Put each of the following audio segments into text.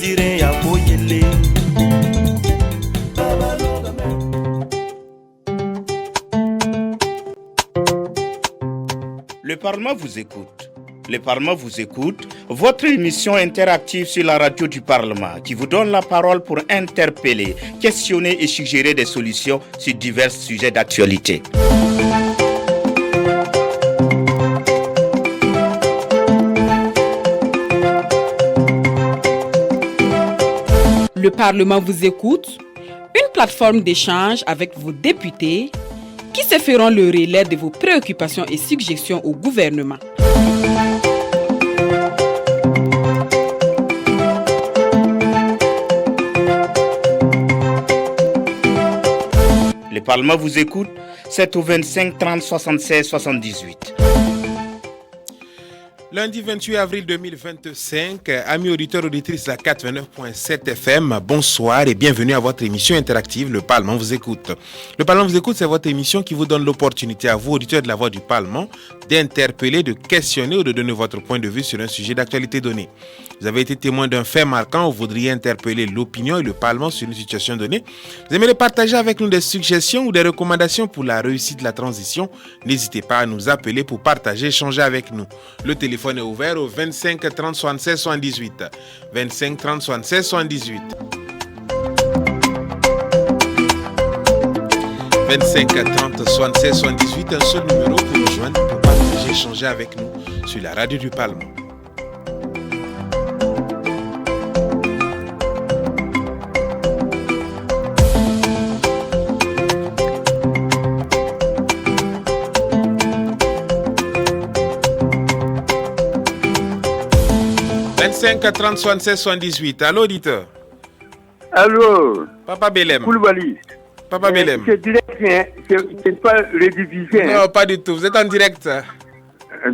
Le Parlement vous écoute. Le Parlement vous écoute, votre émission interactive sur la radio du Parlement qui vous donne la parole pour interpeller, questionner et suggérer des solutions sur divers sujets d'actualité. Le Parlement vous écoute, une plateforme d'échange avec vos députés qui se feront le relais de vos préoccupations et suggestions au gouvernement. Le Parlement vous écoute, c'est au 25 30 76 78. Lundi 28 avril 2025, amis auditeurs, auditrices de la 89.7 FM, bonsoir et bienvenue à votre émission interactive, Le Parlement vous écoute. Le Parlement vous écoute, c'est votre émission qui vous donne l'opportunité à vous, auditeurs de la Voix du Parlement, d'interpeller, de questionner ou de donner votre point de vue sur un sujet d'actualité donnée. Vous avez été témoin d'un fait marquant, vous voudriez interpeller l'opinion et le Parlement sur une situation donnée. Vous aimeriez partager avec nous des suggestions ou des recommandations pour la réussite de la transition. N'hésitez pas à nous appeler pour partager, échanger avec nous. Le téléphone est ouvert au 25 30 76 78. 25 30 76 78. 25 30 76 78, un seul numéro pour nous joindre, pour partager, échanger avec nous sur la radio du Parlement. « 25 30 76 78. Allô, auditeur. Allô. Papa Belem. Koulibaly. Papa Belem. C'est direct, hein. C'est pas rediffusé. Non, pas du tout. Vous êtes en direct.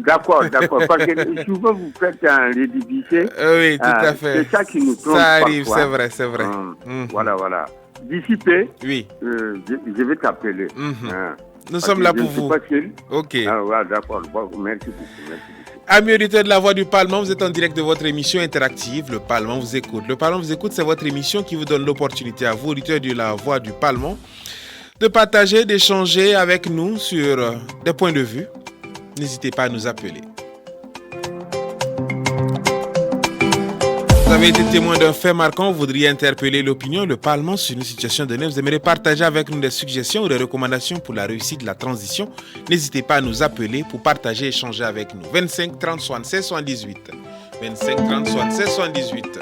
D'accord. Parce que souvent vous faites un rediffusé. Oui, tout à fait. C'est ça qui nous trompe. Ça arrive, parfois. c'est vrai. Voilà. D'ici peu, oui. Je vais t'appeler. Nous sommes là pour vous. Facile. Ok. Voilà, d'accord. Merci beaucoup. Amis auditeurs de la Voix du Parlement, vous êtes en direct de votre émission interactive, Le Parlement vous écoute. Le Parlement vous écoute, c'est votre émission qui vous donne l'opportunité à vous, auditeurs de la Voix du Parlement, de partager, d'échanger avec nous sur des points de vue. N'hésitez pas à nous appeler. Vous avez été témoin d'un fait marquant, vous voudriez interpeller l'opinion, le Parlement sur une situation donnée. Vous aimeriez partager avec nous des suggestions ou des recommandations pour la réussite de la transition. N'hésitez pas à nous appeler pour partager et échanger avec nous. 25 30 76 78. 25 30 76 78.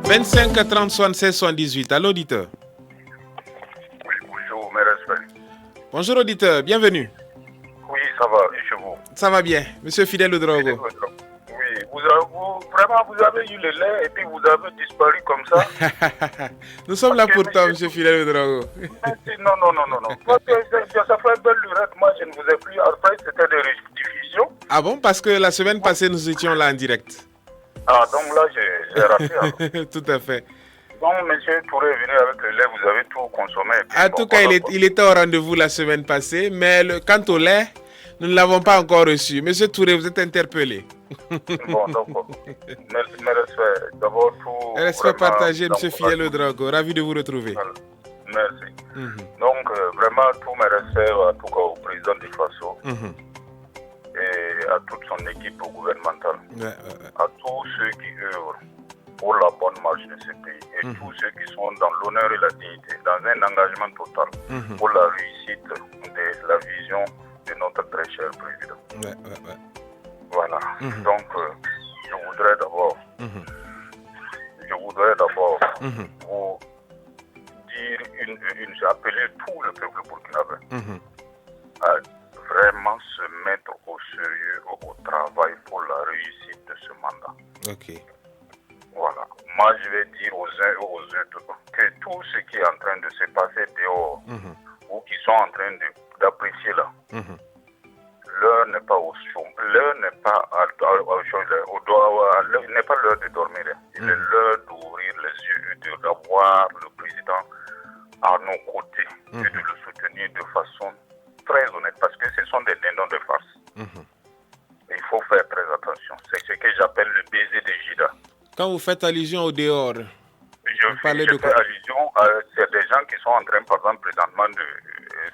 « 25 30 76 78. À l'auditeur. Oui, bonjour, mes respects. Bonjour auditeur, bienvenue. Oui, ça va, et chez vous? Ça va bien, monsieur Fidèle Ouedraogo. Oui, vous avez eu le lait et puis vous avez disparu comme ça. Nous sommes là pour toi, monsieur Fidèle Ouedraogo. Non. Parce que ça fait belle lurette, moi je ne vous ai plus. Après, c'était des rediffusions. Ah bon, parce que la semaine passée, nous étions là en direct. Ah, donc là, j'ai raté. Tout à fait. Donc, monsieur Touré est venu avec le lait, vous avez tout consommé. En tout cas, il était au rendez-vous la semaine passée, mais quant au lait, nous ne l'avons pas encore reçu. Monsieur Touré, vous êtes interpellé. Bon, d'accord. Mes respects. D'abord, tout. Respect partagé, monsieur Fidèle Ouedraogo. Ravi de vous retrouver. Merci. Donc, vraiment, tous mes respects, en tout cas au président du FASO. Et à toute son équipe gouvernementale, à tous ceux qui œuvrent pour la bonne marche de ce pays et tous ceux qui sont dans l'honneur et la dignité, dans un engagement total pour la réussite de la vision de notre très cher président. Voilà. Donc, je voudrais d'abord vous dire, appeler tout le peuple burkinabé à vraiment se mettre au sérieux au travail pour la réussite de ce mandat. Ok. Voilà. moi je vais dire aux uns et aux autres que tout ce qui est en train de se passer dehors, ou qui sont en train d'apprécier là, l'heure n'est pas au chômage, l'heure n'est pas n'est pas l'heure de dormir. Il est l'heure d'ouvrir les yeux et d'avoir le président à nos côtés et de le soutenir de façon très honnête, parce que ce sont des dindons de farce. Il faut faire très attention. C'est ce que j'appelle le baiser de Jida. Quand vous faites allusion au dehors, je fais allusion à des gens qui sont en train, par exemple, présentement,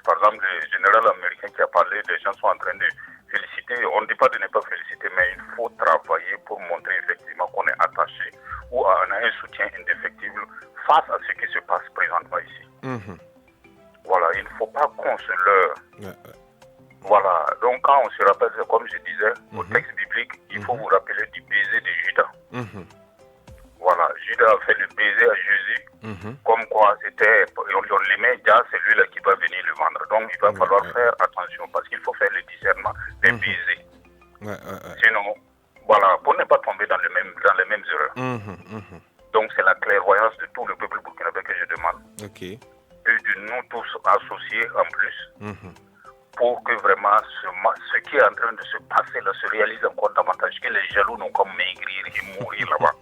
par exemple, le général américain qui a parlé, des gens sont en train de féliciter. On ne dit pas de ne pas féliciter, mais il faut travailler pour montrer effectivement qu'on est attaché ou on a un soutien indéfectible face à ce qui se passe présentement ici. Voilà, il ne faut pas qu'on se leurre. Voilà, donc quand on se rappelle, comme je disais, au texte biblique, il faut vous rappeler du baiser de Judas. Voilà, Judas a fait le baiser à Jésus, comme quoi c'était, on l'aimait déjà, c'est lui là qui va venir le vendre. Donc il va falloir faire attention, parce qu'il faut faire le discernement des baisers. Sinon, voilà, pour ne pas tomber dans les mêmes erreurs. Donc c'est la clairvoyance de tout le peuple burkinabé que je demande. Et de nous tous associer en plus. Pour que vraiment ce qui est en train de se passer là se réalise encore davantage, que les jaloux n'ont qu'à maigrir et mourir là-bas.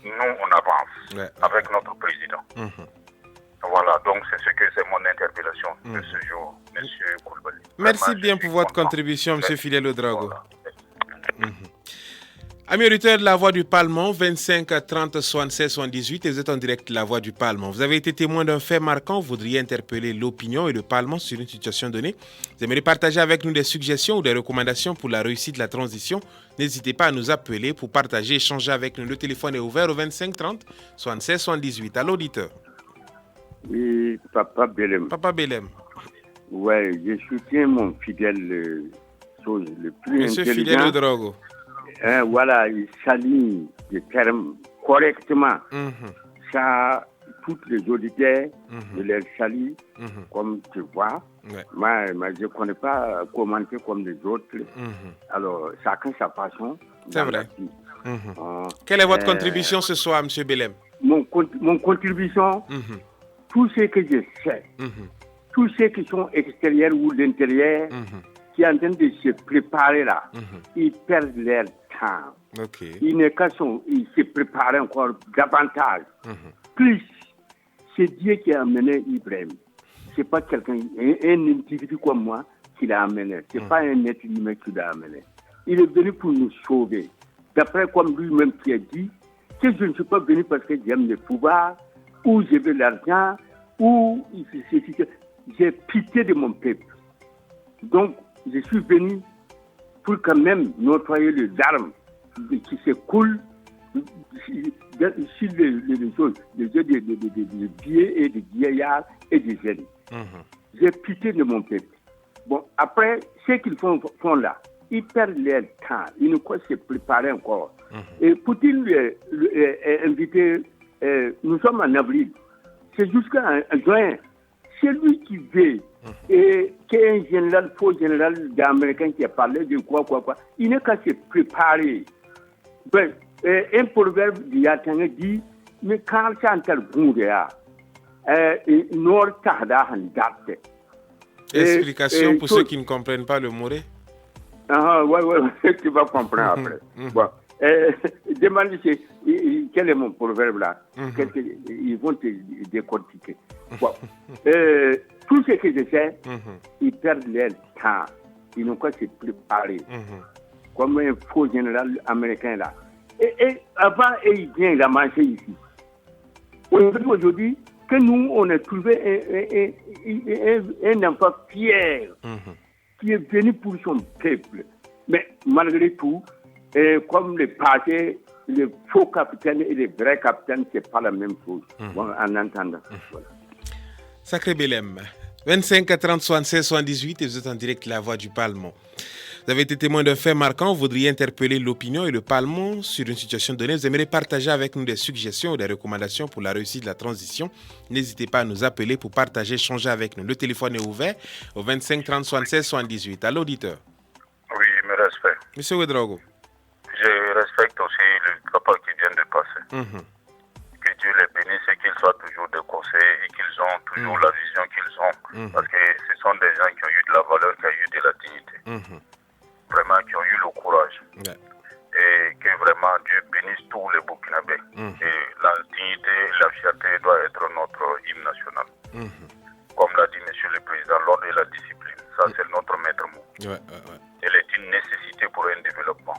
Nous, on avance avec notre président. Voilà, donc c'est mon interpellation de ce jour, M. Koulibaly. Merci bien pour votre contribution, M. Fidèle Ouedraogo. Amis auditeurs de la Voix du Parlement, 25 30 76 78, et vous êtes en direct de la Voix du Parlement. Vous avez été témoin d'un fait marquant, vous voudriez interpeller l'opinion et le Parlement sur une situation donnée. Vous aimeriez partager avec nous des suggestions ou des recommandations pour la réussite de la transition. N'hésitez pas à nous appeler pour partager, échanger avec nous. Le téléphone est ouvert au 25 30 76 78. À l'auditeur. Oui, Papa Belem. Papa Belem. Ouais, je soutiens mon fidèle le plus Monsieur intelligent. Fidèle Ouedraogo. Voilà, il s'aligne les termes correctement. Ça, tous les auditeurs, je les salue, comme tu vois. Moi, je ne connais pas commenter comme les autres. Alors, chacun sa façon. C'est vrai. Quelle est votre contribution ce soir, M. Belem? Mon contribution, tous ceux que je sais, tous ceux qui sont extérieurs ou l'intérieur, qui sont en train de se préparer là, ils perdent leur temps. Ils se préparent encore davantage. Plus, c'est Dieu qui a amené Ibrahim. Ce n'est pas quelqu'un, un individu comme moi qui l'a amené. Ce n'est pas un être humain qui l'a amené. Il est venu pour nous sauver. D'après comme lui-même qui a dit, que je ne suis pas venu parce que j'aime le pouvoir, ou je veux l'argent, ou j'ai pitié de mon peuple. Donc, je suis venu pour quand même nettoyer les armes qui se coulent sur les choses, les yeux des vieux et des vieillards et des jeunes. J'ai pitié de mon peuple. Bon, après, ce qu'ils font là, ils perdent leur temps, ils ne peuvent se préparer encore. Et Poutine invité, nous sommes en avril, c'est jusqu'en juin. C'est lui qui veut, et qu'un général, faux général américain qui a parlé de quoi, il n'est qu'à se préparer. Ben, un proverbe d'Yatanga dit, mais quand ça entend Bouddha, Nord Tahda Handate. Explication pour ceux qui ne comprennent pas le Moré. Ouais, tu vas comprendre après. Bon. Demande quel est mon proverbe là. Ils vont te décortiquer. Bon. Tout ce que je sais, ils perdent leur temps. Ils n'ont qu'à se préparer. Comme un faux général américain là. Et avant, il vient la manger ici. Aujourd'hui, que nous, on a trouvé un enfant fier qui est venu pour son peuple. Mais malgré tout, comme le passé, les faux capitaines et les vrais capitaines, ce n'est pas la même chose. Bon, en entendant. Voilà. Sacré Belem. 25 30 76 78 et vous êtes en direct de la Voix du Parlement. Vous avez été témoin d'un fait marquant, vous voudriez interpeller l'opinion et le Parlement sur une situation donnée. Vous aimeriez partager avec nous des suggestions ou des recommandations pour la réussite de la transition. N'hésitez pas à nous appeler pour partager, échanger avec nous. Le téléphone est ouvert au 25 30 76 78. À l'auditeur. Oui, mes respects. Monsieur Ouedraogo. Je respecte aussi le papa qui vient de passer. plutôt la vision qu'ils ont. Parce que ce sont des gens qui ont eu de la valeur, qui ont eu de la dignité. Vraiment, qui ont eu le courage. Et que vraiment Dieu bénisse tous les Burkinabés. Et la dignité, la fierté doit être notre hymne national. Comme l'a dit Monsieur le Président, l'ordre et la discipline, ça c'est notre maître mot. Elle est une nécessité pour un développement.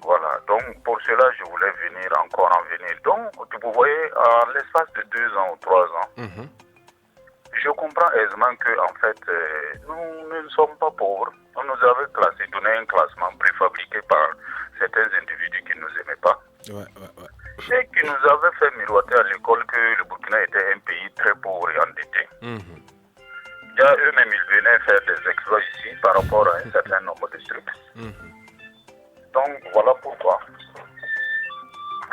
Voilà, donc pour cela je voulais venir encore en venir. Donc vous voyez, en l'espace de 2 ans ou 3 ans, je comprends aisément que en fait nous ne sommes pas pauvres. On nous avait classé, donné un classement préfabriqué par certains individus qui ne nous aimaient pas. Et qui nous avaient fait miroiter à l'école que le Burkina était un pays très pauvre et endetté. Eux-mêmes, ils venaient faire des exploits ici par rapport à un certain nombre de trucs. Donc voilà pourquoi,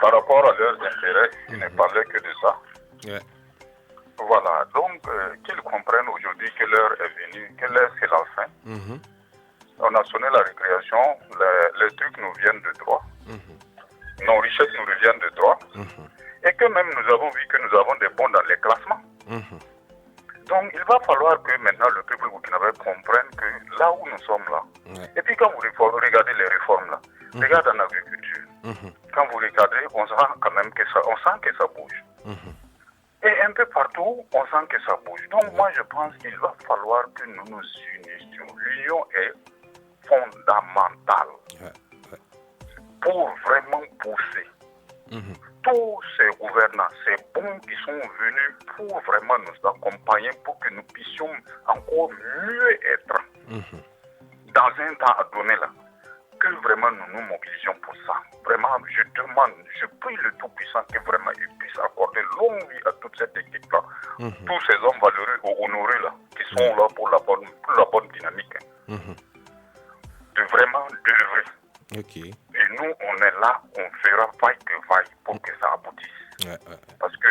par rapport à leurs intérêts, ils ne parlaient que de ça. Voilà, donc qu'ils comprennent aujourd'hui que l'heure est venue, que l'heure c'est la fin. On a sonné la récréation, les trucs nous viennent de droit. Nos richesses nous reviennent de droit. Et que même nous avons vu que nous avons des bons dans les classements. Donc il va falloir que maintenant le peuple burkinabé comprenne que là où nous sommes là, et puis quand vous regardez les réformes là, regardez en agriculture, quand vous regardez, on sent quand même que ça bouge. Et un peu partout, on sent que ça bouge. Donc moi je pense qu'il va falloir que nous nous unissions. L'union est fondamentale pour vraiment pousser tous ces gouvernants, ces bons qui sont venus pour vraiment nous accompagner, pour que nous puissions encore mieux être dans un temps à donner là, que vraiment nous nous mobilisions pour ça. Vraiment, je demande, je prie le Tout-Puissant que vraiment il puisse accorder longue vie à toute cette équipe-là, tous ces hommes valeureux ou honorés là, qui sont là pour la bonne dynamique, de vraiment d'œuvrer. Et nous, on est là, on fera vaille que vaille pour que ça aboutisse. Parce que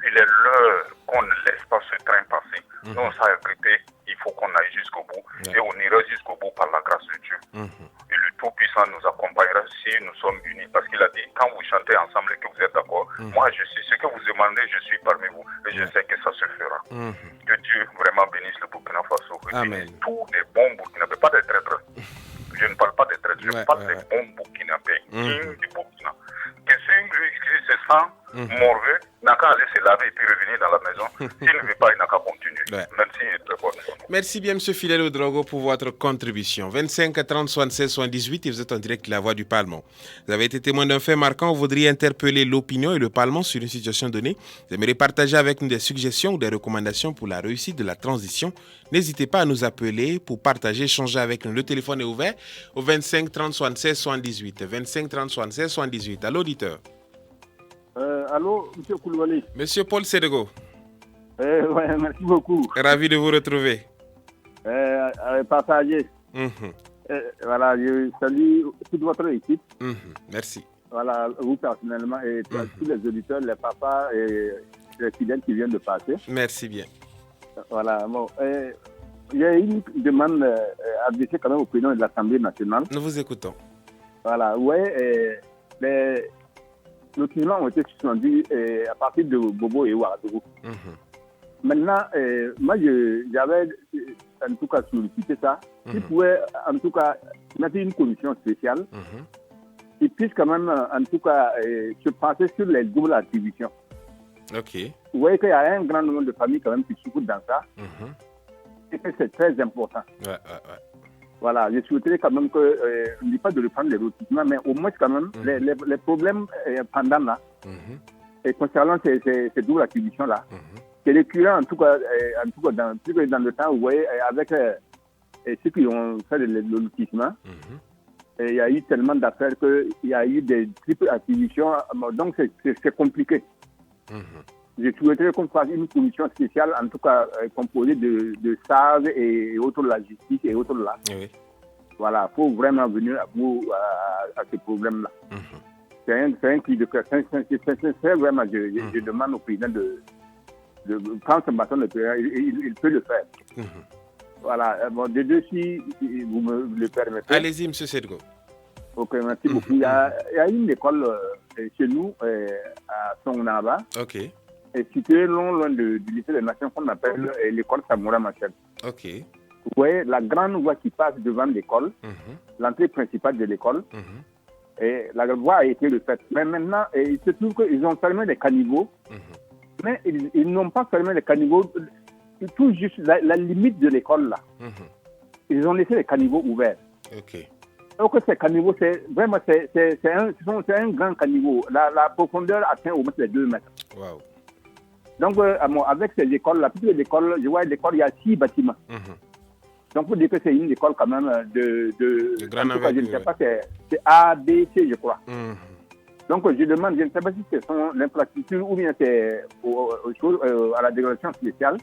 il est l'heure qu'on ne laisse pas ce train passer. Nous, on s'est agrippé, il faut qu'on aille jusqu'au bout. Et on ira jusqu'au bout par la grâce de Dieu. Et le Tout-Puissant nous accompagnera si nous sommes unis. Parce qu'il a dit, quand vous chantez ensemble et que vous êtes d'accord, moi je suis, ce que vous demandez, je suis parmi vous. Et je sais que ça se fera. Que Dieu vraiment bénisse le Burkina Faso. Et tous les bons Burkinabés, pas des traîtres. Je ne parle pas des traîtres, je parle des bons Burkinabés, dignes du Burkina. Que celui qui se sent morveux n'a qu'à aller se laver et puis revenir dans la maison. S'il ne veut pas, il n'a qu'à continuer. Merci et très bonne journée. Merci bien, M. Fidèle Ouedraogo, pour votre contribution. 25 30 76 78 et vous êtes en direct de la Voix du Parlement. Vous avez été témoin d'un fait marquant. Vous voudriez interpeller l'opinion et le Parlement sur une situation donnée. Vous aimeriez partager avec nous des suggestions ou des recommandations pour la réussite de la transition. N'hésitez pas à nous appeler pour partager, échanger avec nous. Le téléphone est ouvert au 25 30 76 78. 25 30 76 78. Allô, auditeur. Allô, M. Koulibaly. Monsieur Paul Sédego. Ouais, merci beaucoup. Ravi de vous retrouver. Partagez. Voilà, je salue toute votre équipe. Merci. Voilà, vous personnellement et tous les auditeurs, les papas et les fidèles qui viennent de passer. Merci bien. Voilà, bon. Il y a une demande adressée quand même au président de l'Assemblée nationale. Nous vous écoutons. Voilà, ouais, les documents ont été suspendus à partir de Bobo et Ouagadougou. Maintenant, moi, j'avais en tout cas sollicité ça. Ils pouvaient en tout cas mettre une commission spéciale qui puisse quand même en tout cas se pencher sur les doubles attributions. Vous voyez qu'il y a un grand nombre de familles quand même qui souffrent dans ça. Et que c'est très important. Voilà, je souhaiterais quand même que, on ne dit pas de reprendre les recrutements, mais au moins quand même, les problèmes pendant là, et concernant ces doubles attributions-là, c'est récurrent en tout cas dans le temps, vous voyez, avec ceux qui ont fait le lotissement, il y a eu tellement d'affaires qu'il y a eu des triples attributions, donc c'est compliqué. Je souhaiterais qu'on fasse une commission spéciale, en tout cas composée de SARS et autres de la justice et autres là. Voilà, il faut vraiment venir à bout à ce problème-là. C'est un cri de cœur. C'est vraiment, je demande au président de prendre ce bâton de terrain, il peut le faire. Voilà, bon, de deux, si vous me le permettez. Allez-y, M. Sédego. Ok, merci beaucoup. Il y a une école chez nous, à Songnaba. est situé loin du lycée des Nations qu'on appelle l'école Samoura Machel. Ok. Vous voyez la grande voie qui passe devant l'école, l'entrée principale de l'école. Et la voie a été refaite. Mais maintenant, il se trouve qu'ils ont fermé les caniveaux. Mais ils n'ont pas fermé les caniveaux, tout juste la limite de l'école là. Ils ont laissé les caniveaux ouverts. Ok. Donc ces caniveaux, c'est un grand caniveau. La profondeur atteint au moins les 2 mètres. Wow. Donc avec ces écoles, la petite école, je vois l'école, il y a 6 bâtiments. Donc pour dire que c'est une école quand même de grande envergure. Je ne sais pas, c'est A, B, C, je crois. Donc je demande, je ne sais pas si ce sont l'infrastructure ou bien c'est à la délégation spéciale.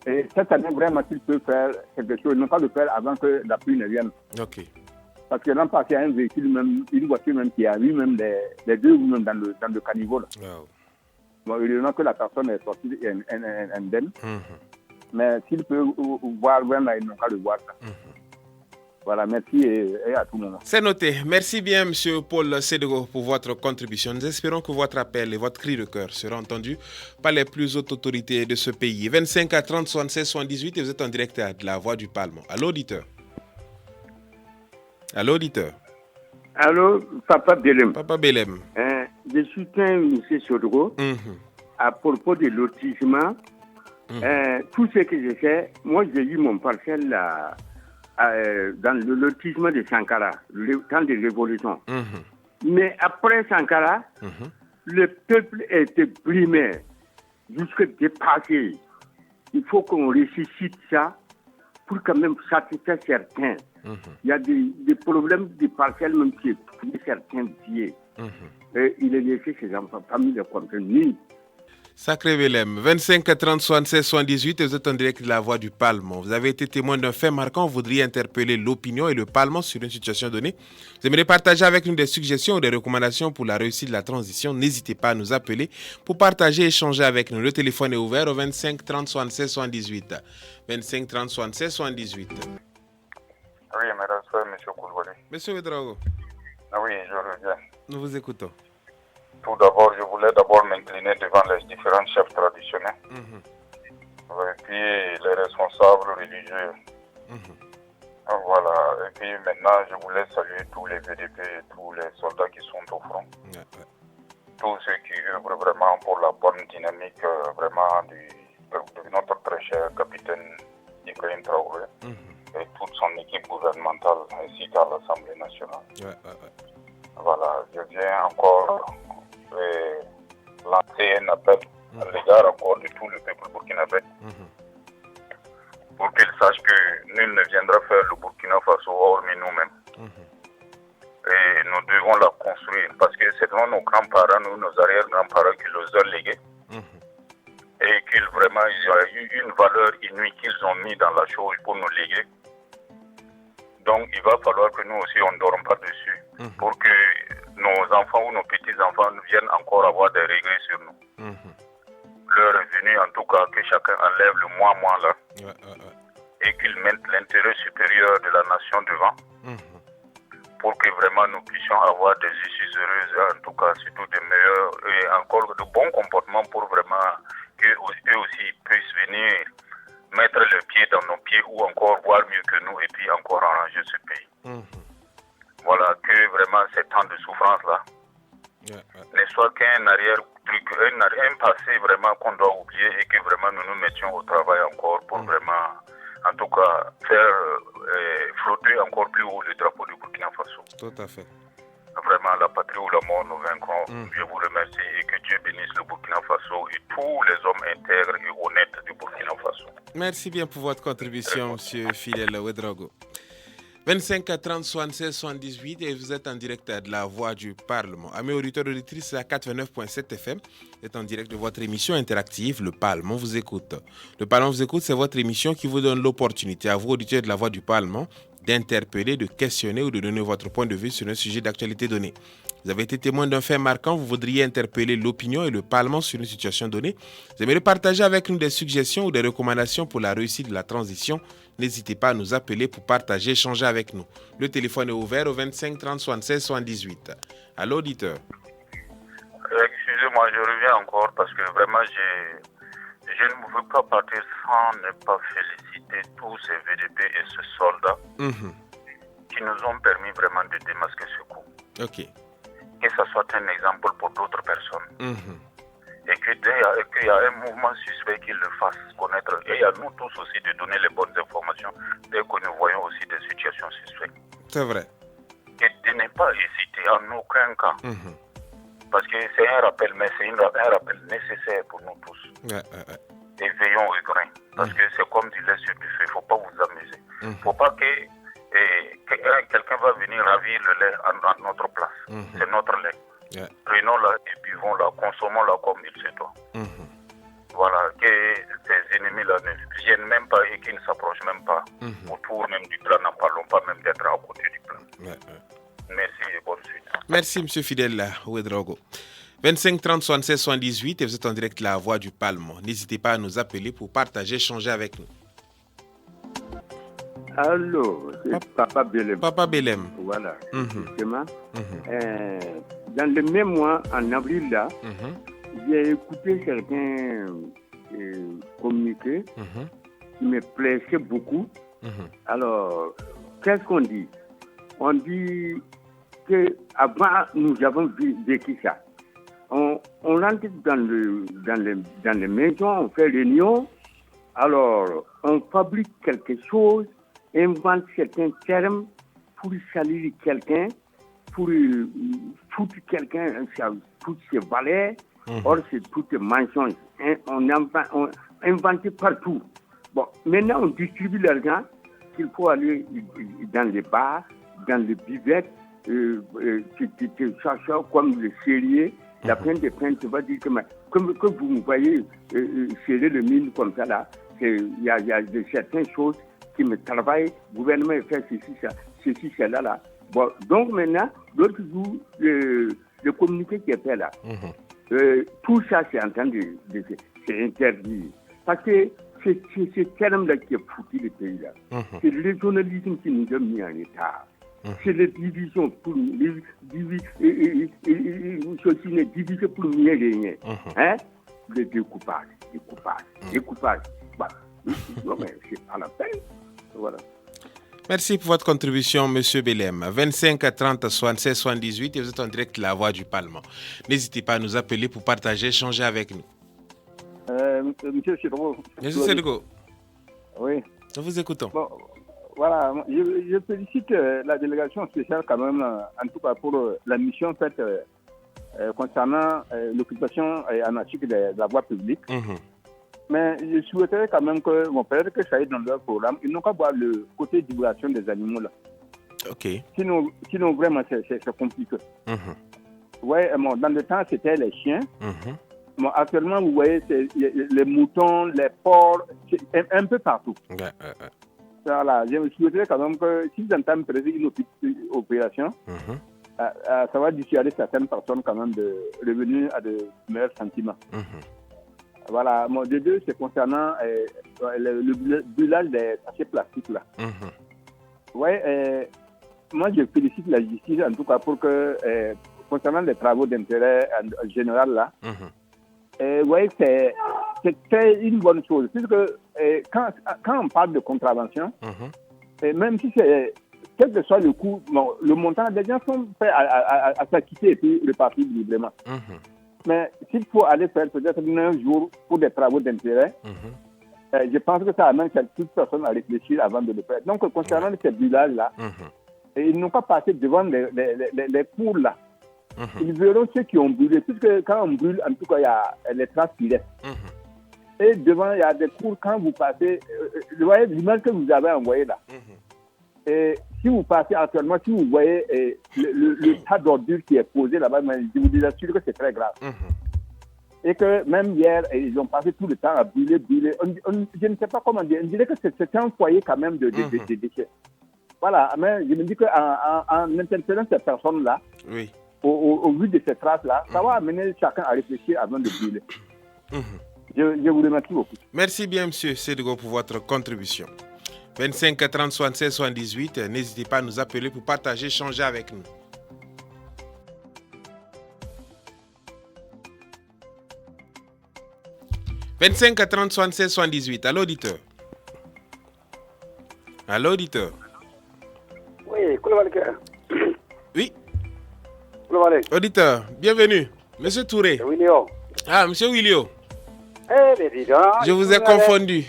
Et cette année, vraiment, s'il peut faire quelque chose, non pas le faire avant que la pluie ne vienne. Ok. Parce que l'an passé, il y a un véhicule, même, une voiture même qui a eu même les 2 roues même dans le caniveau. Là. Wow. Bon, heureusement que la personne est sortie indemne. Mais s'il peut voir, vraiment, il n'a qu'à le voir. Voilà, merci et à tout moment. C'est noté. Merci bien, M. Paul Sédego, pour votre contribution. Nous espérons que votre appel et votre cri de cœur seront entendus par les plus hautes autorités de ce pays. 25 à 30, 76, 78, et vous êtes en direct à La Voix du Parlement. Allô, auditeur. Allô, auditeur. Allô, Papa Belem. Papa Belem. Je soutiens M. Sédego à propos de lotissement. Tout ce que je sais, moi j'ai eu mon parcelle là. Dans le lotissement de Sankara, le temps de révolution. Mais après Sankara, le peuple était brimé, jusque dépassé. Il faut qu'on ressuscite ça pour quand même satisfaire certains. Il y a des problèmes de parcelles même qui est certains pieds. Il est laissé ses enfants parmi les contenus. Sacré Belem, 25 30 76 78, vous êtes en direct de La Voix du Parlement. Vous avez été témoin d'un fait marquant, vous voudriez interpeller l'opinion et le Parlement sur une situation donnée. Vous aimeriez partager avec nous des suggestions ou des recommandations pour la réussite de la transition. N'hésitez pas à nous appeler pour partager et échanger avec nous. Le téléphone est ouvert au 25 30 76 78. 25 30 76 78. Oui, madame, monsieur Koulibaly. Monsieur Ouedraogo. Oui, je reviens. Nous vous écoutons. Tout d'abord, je voulais m'incliner devant les différents chefs traditionnels et puis les responsables religieux. Voilà. Et puis maintenant, je voulais saluer tous les VDP et tous les soldats qui sont au front. Tous ceux qui œuvrent vraiment pour la bonne dynamique vraiment de notre très cher capitaine Ibrahim Traoré et toute son équipe gouvernementale ainsi qu'à l'Assemblée nationale. Voilà. Je viens encore lancer un appel à l'égard encore de tout le peuple burkinabé pour qu'il sache que nul ne viendra faire le Burkina Faso hormis nous-mêmes. Et nous devons la construire parce que c'est nos grands-parents, nos arrière-grands-parents qui nous ont légués et qu'ils vraiment il y a eu une valeur inouïe qu'ils ont mis dans la chose pour nous léguer. Donc il va falloir que nous aussi on ne dorme pas dessus pour que nos enfants ou nos petits-enfants viennent encore avoir des regrets sur nous. L'heure est venue en tout cas que chacun enlève le moi là et qu'il mette l'intérêt supérieur de la nation devant pour que vraiment nous puissions avoir des issues heureuses, en tout cas surtout des meilleurs et encore de bons comportements pour vraiment qu'eux aussi puissent venir mettre le pied dans nos pieds ou encore voir mieux que nous et puis encore arranger ce pays. Voilà, que vraiment ces temps de souffrance-là ne soit qu'un arrière-truc, un passé vraiment qu'on doit oublier et que vraiment nous nous mettions au travail encore pour vraiment, en tout cas, faire flotter encore plus haut le drapeau du Burkina Faso. Tout à fait. Vraiment, la patrie ou la mort, nous vaincrons. Je vous remercie et que Dieu bénisse le Burkina Faso et tous les hommes intègres et honnêtes du Burkina Faso. Merci bien pour votre contribution, M. Fidel Ouedraogo. 25 à 30 76 78 et vous êtes en direct de La Voix du Parlement. Amis auditeurs et auditrices à 89.7 FM, vous êtes en direct de votre émission interactive, Le Parlement vous écoute. Le Parlement vous écoute, c'est votre émission qui vous donne l'opportunité à vous, auditeurs de La Voix du Parlement, d'interpeller, de questionner ou de donner votre point de vue sur un sujet d'actualité donné. Vous avez été témoin d'un fait marquant, vous voudriez interpeller l'opinion et le Parlement sur une situation donnée. Vous aimeriez partager avec nous des suggestions ou des recommandations pour la réussite de la transition. N'hésitez pas à nous appeler pour partager, échanger avec nous. Le téléphone est ouvert au 25 30 76 78. Allô, auditeur. Excusez-moi. moi je reviens encore parce que vraiment je ne veux pas partir sans ne pas féliciter tous ces VDP et ces soldats qui nous ont permis vraiment de démasquer ce coup. Ok. Que ça soit un exemple pour d'autres personnes. Et qu'il y a un mouvement suspect qui le fasse connaître. Et à nous tous aussi de donner les bonnes informations dès que nous voyons aussi des situations suspectes. C'est vrai. Et de ne pas hésiter en aucun cas. Parce que c'est un rappel, mais c'est un rappel nécessaire pour nous tous. Et veillons au grain. Parce que c'est comme du lait sur du feu. Il ne faut pas vous amuser. Il ne faut pas que quelqu'un va venir ravir le lait à notre place. C'est notre lait. Prenons-la et buvons-la, consommons-la comme il se doit. Voilà, que ces ennemis-là ne viennent même pas et qu'ils ne s'approchent même pas autour même du plan, n'en parlons pas même d'être à côté du plan. Merci et bonne suite. Merci, M. Fidèle Ouedraogo. 25 30 76 78 et vous êtes en direct La Voix du Palme. N'hésitez pas à nous appeler pour partager, échanger avec nous. Allô, c'est Papa Belem. Papa Belem. Voilà, justement. Dans le même mois, en avril, là, j'ai écouté certains communiqués qui me plaisaient beaucoup. Alors, qu'est-ce qu'on dit? On dit qu'avant, nous avons vécu ça. On rentre dans les maisons, on fait réunion. Alors, on fabrique quelque chose, invente certains termes pour salir quelqu'un, pour foutre quelqu'un sur toutes ses valeurs. Or, c'est tout mensonge. On invente partout. Bon, maintenant, on distribue l'argent qu'il faut aller dans les bars, dans les buvettes, comme le serrier. La fin de fin, tu vas dire que vous me voyez serrer le mine comme ça, là, il y a certaines choses qui me travaillent. Le gouvernement fait ceci, cela, là. Bon, donc maintenant, l'autre jour, le communiqué qui est fait là, tout ça, c'est en train c'est interdit. Parce que c'est ce terme-là qui a foutu le pays là. C'est le régionalisme qui nous a mis en état. C'est la division pour diviser pour mieux régner. Le découpage. Bah, non, mais c'est pas la peine. Voilà. Merci pour votre contribution, M. Belem. 25 30 76 78 et vous êtes en direct La Voix du Palme. N'hésitez pas à nous appeler pour partager, échanger avec nous. Monsieur Sédego. Monsieur Sédego. Oui. Nous vous écoutons. Bon, voilà, je félicite la délégation spéciale quand même, en tout cas pour la mission faite concernant l'occupation anarchique de la voie publique. Mais je souhaiterais quand même que, peut-être que ça aille dans leur programme, ils n'ont qu'à voir le côté divulgation des animaux là. Ok. Sinon vraiment, c'est compliqué. Ouais, bon, dans le temps, c'était les chiens. Bon, actuellement, vous voyez, c'est les moutons, les porcs, un peu partout. Voilà, je me souhaiterais quand même que s'ils entament prévoir une opération, ça va dissuader certaines personnes quand même de revenir à de meilleurs sentiments. Voilà, mon deux, c'est concernant le brûlage des sachets plastiques là. Ouais, moi je félicite la justice en tout cas pour que concernant les travaux d'intérêt général là, ouais, c'est une bonne chose puisque quand on parle de contravention, même si c'est quel que soit le coût, le montant, les gens sont prêts à s'acquitter et puis repartir librement. Mais s'il faut aller faire peut-être 9 jours pour des travaux d'intérêt, je pense que ça amène toute personne à réfléchir avant de le faire. Donc, concernant ces villages-là, ils n'ont pas passé devant les cours là. Ils verront ceux qui ont brûlé, puisque quand on brûle, en tout cas, il y a les traces qui restent. Et devant, il y a des cours, quand vous passez, vous voyez l'image que vous avez envoyée là. Et si vous passez actuellement, si vous voyez le tas d'ordures qui est posé là-bas, je vous assure que c'est très grave. Et que même hier, ils ont passé tout le temps à brûler. Je ne sais pas comment dire, on dirait que c'est un foyer quand même de déchets. Voilà, mais je me dis qu'en interpellant ces personnes-là, au vu de ces traces-là, ça va amener chacun à réfléchir avant de brûler. Je vous remercie beaucoup. Merci bien, M. Sédego, pour votre contribution. 25 30 76 78, n'hésitez pas à nous appeler pour partager, échanger avec nous. 25 30 76 78. Allô, auditeur. Allô, auditeur. Oui, Koulibaly. Oui. Koulibaly. Auditeur, bienvenue. Monsieur Touré. Willio. Ah, monsieur Willio. Eh, dis donc. Je vous ai confondu.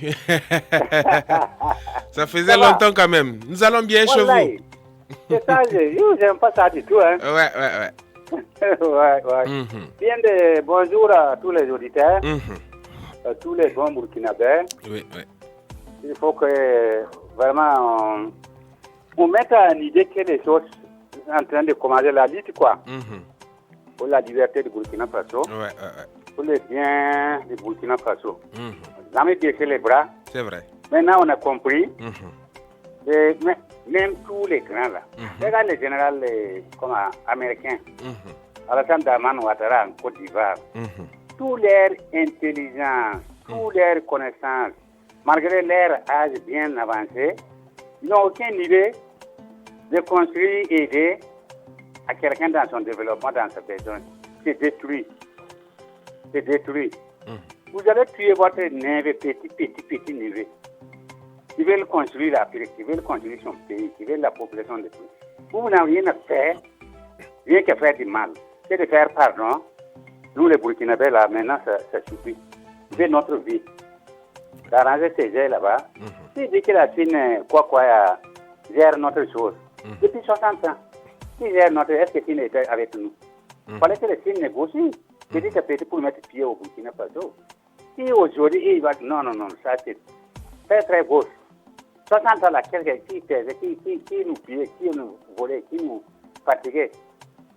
Ça faisait longtemps quand même. Nous allons bien chez vous. C'est ça, j'aime pas ça du tout. Hein. Ouais. ouais. Bien de bonjour à tous les auditeurs, à tous les bons burkinabés. Oui. Il faut que vraiment on mette en idée que les choses sont en train de commencer la lutte, quoi. Pour la liberté du Burkina Faso. Ouais. Pour le bien du Burkina Faso. Jamais baisser les bras. C'est vrai. Maintenant, on a compris. Mais même tous les grands là. Regarde les généraux américains. Alassane Dramane Ouattara en Côte d'Ivoire. Toute leur intelligence, toute leur connaissance, malgré leur âge bien avancé, ils n'ont aucune idée de construire et aider à quelqu'un dans son développement, dans sa besoin. C'est détruit. Vous allez tuer votre neveu, petit neveu. Ils veulent construire l'Afrique, ils veulent construire son pays, ils veulent la population de tout. Vous n'avez rien à faire, rien qu'à faire du mal. C'est de faire pardon. Nous, les Burkinabés, là, maintenant, ça suffit. Ils veulent notre vie. D'arranger ces gens là-bas. S'ils disent que la Chine, gère notre chose. Depuis 60 ans, qui gère notre... Est-ce que la Chine était avec nous? Il fallait que la Chine négocie. Petit à petit pour mettre pied au Burkina Faso. Si aujourd'hui, il va dire non, ça c'est très gauche. 60 ans là, quelqu'un qui nous pillait, qui nous volait, qui nous fatiguait.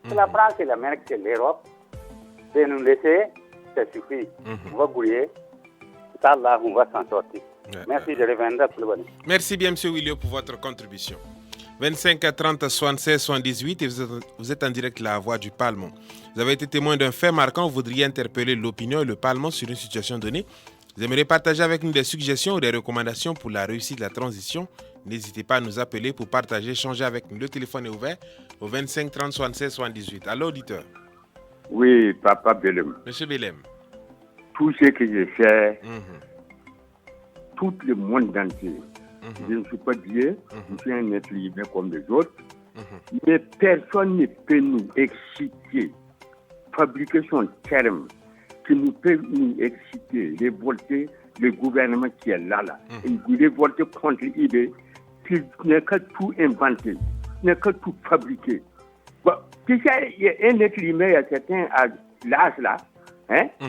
C'est la France, c'est l'Amérique, c'est l'Europe. De nous laisser, ça suffit. On va brouiller. Ça là, on va s'en sortir. Merci de revenir pour le bonheur. Merci bien, M. Willio, pour votre contribution. 25 à 30 76 78 et vous êtes en direct La Voix du Parlement. Vous avez été témoin d'un fait marquant, vous voudriez interpeller l'opinion et le Parlement sur une situation donnée. Vous aimeriez partager avec nous des suggestions ou des recommandations pour la réussite de la transition. N'hésitez pas à nous appeler pour partager, échanger avec nous. Le téléphone est ouvert au 25 30 76 78. Allô, auditeur. Oui, Papa Belem. Monsieur Belem. Tout ce que je fais, tout le monde entier, je ne suis pas Dieu, je suis un être libre comme les autres, mais personne ne peut nous exciter, fabriquer son terme qui nous peut nous exciter, révolter le gouvernement qui est là, et révolter contre l'idée qui n'est que tout inventé, n'est que tout fabriqué. Bon, tu sais, il y a un être humain à certains l'âge là,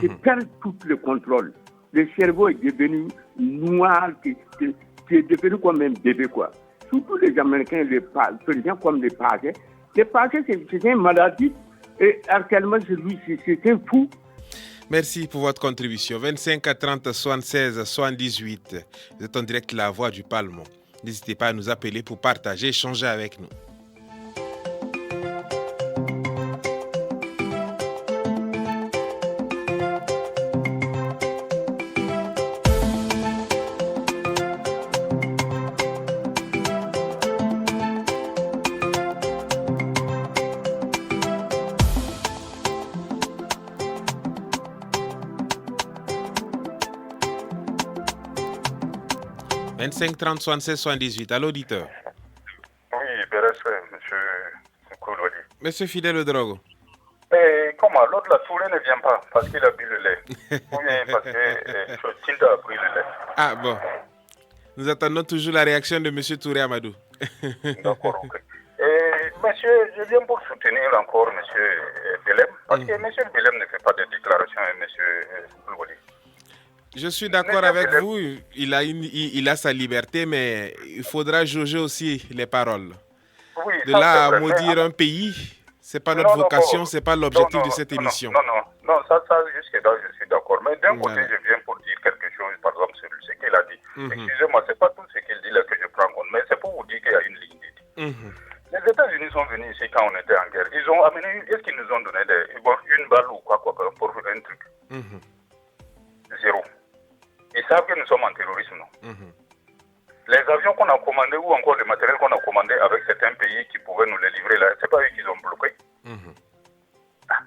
qui perd tout le contrôle. Le cerveau est devenu noir, qui est devenu comme un bébé, quoi. Surtout les Américains, les gens comme les Pagés. Les Pagés, c'est une maladie, et actuellement, c'est un fou. Merci pour votre contribution. 25 à 30 76 78. Vous êtes en direct La Voix du Parlement. N'hésitez pas à nous appeler pour partager, échanger avec nous. « 25 30 76 78. À l'auditeur. Oui, BRSF, monsieur Koulibaly. Monsieur Fidèle Drogo. Et comment l'autre, la Touré ne vient pas parce qu'il a bu le lait. Ou bien parce que Tinda a pris le lait. Ah bon. Nous attendons toujours la réaction de monsieur Touré Amadou. D'accord, ok. Monsieur, je viens pour soutenir encore monsieur Belem. Parce que monsieur Belem ne fait pas de déclaration, monsieur Koulibaly. Je suis d'accord avec vous, il a sa liberté, mais il faudra jauger aussi les paroles. Oui, de là à maudire un pays, ce n'est pas notre vocation, ce n'est pas l'objectif de cette émission. Non, ça jusque-là, je suis d'accord. Mais d'un côté, je viens pour dire quelque chose, par exemple, sur ce qu'il a dit. Excusez-moi, ce n'est pas tout ce qu'il dit là que je prends compte, mais c'est pour vous dire qu'il y a une ligne d'édit. Les États-Unis sont venus ici quand on était en guerre. Ils ont amené, est-ce qu'ils nous ont donné une balle ou quoi pour un truc? Zéro. Ils savent que nous sommes en terrorisme, non? Les avions qu'on a commandés ou encore le matériel qu'on a commandé avec certains pays qui pouvaient nous les livrer là, c'est pas eux qui ont bloqué.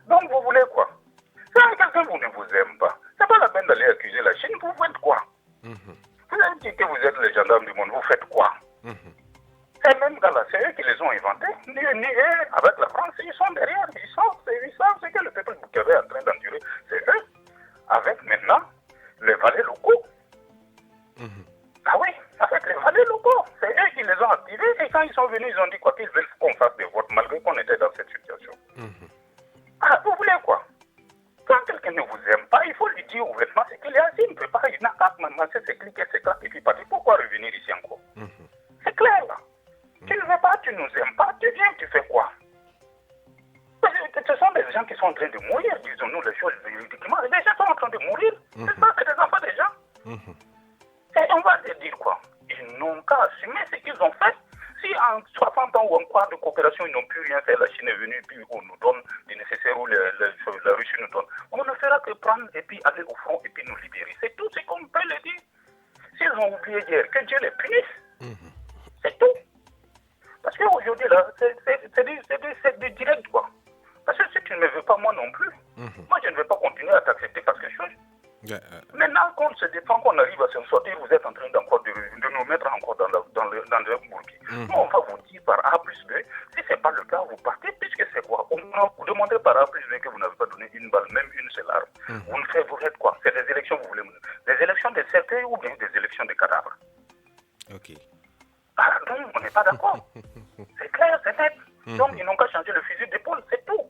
Donc vous voulez quoi? Quand quelqu'un vous ne vous aime pas, c'est pas la peine d'aller accuser la Chine. et avec la France, ils sont derrière, ils savent ce que le peuple burkinabé est en train d'endurer. C'est eux, avec maintenant les valets locaux. Ah oui, avec les valets locaux, c'est eux qui les ont activés et quand ils sont venus, ils ont dit quoi qu'ils veulent qu'on fasse des votes malgré qu'on était dans cette situation. Ah, vous voulez quoi? Quand quelqu'un ne vous aime pas, il faut lui dire ouvertement ce qu'il y a. S'il ne peut pas, il n'a qu'à m'amasser ses clics et ses claques et puis partir. Pourquoi revenir ici encore? C'est clair là. Tu ne veux pas, tu ne nous aimes pas, tu viens, tu fais quoi? Ce sont des gens qui sont en train de mourir, disons-nous les choses juridiquement. Les gens sont en train de mourir. C'est ça, c'est des enfants des gens. Et on va te dire quoi? Ils n'ont qu'à assumer ce qu'ils ont fait. Si en 60 ans ou en quart de coopération, ils n'ont plus rien fait, la Chine est venue, puis on nous donne les nécessaires ou la Russie nous donne, on ne fera que prendre et puis aller au front et puis nous libérer. C'est tout ce qu'on peut le dire. S'ils ont oublié hier, que Dieu les punisse. C'est tout. Parce qu'aujourd'hui, là, c'est du direct, quoi. Parce que si tu ne me veux pas, moi non plus, moi je ne vais pas continuer à t'accepter parce que maintenant qu'on se défend, qu'on arrive à s'en sortir, vous êtes en train encore de nous mettre encore dans le bourbier. Nous, on va vous dire par A plus B, si ce n'est pas le cas, vous partez, puisque c'est quoi? On vous demandez par A plus B que vous n'avez pas donné une balle, même une seule arme. Vous faites quoi? C'est des élections, vous voulez mener. Des élections de cercueils ou bien des élections de cadavres? Ok. Ah non, on n'est pas d'accord. C'est clair, c'est net. Donc, ils n'ont qu'à changer le fusil d'épaule, c'est tout.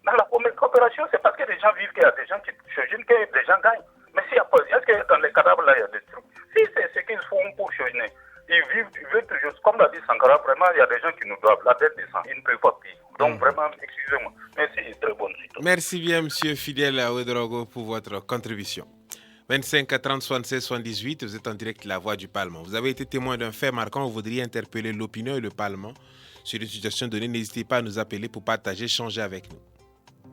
Dans la coopération, c'est parce que les gens vivent qu'il y a des gens qui changent, que des gens gagnent. Mais s'il y a pas, est-ce que dans les cadavres là, il y a des trucs? Si c'est ce qu'ils font pour changer, ils vivent toujours, comme l'a dit Sankara, vraiment, il y a des gens qui nous doivent la dette descend, ils ne peuvent pas payer. Donc, vraiment, excusez-moi. Merci, très bonne suite. Merci bien, monsieur Fidèle Ouedraogo, pour votre contribution. 25 à 30 76 78, vous êtes en direct de la Voix du Parlement. Vous avez été témoin d'un fait marquant, vous voudriez interpeller l'opinion et le Parlement sur une situation donnée. N'hésitez pas à nous appeler pour partager, échanger avec nous. «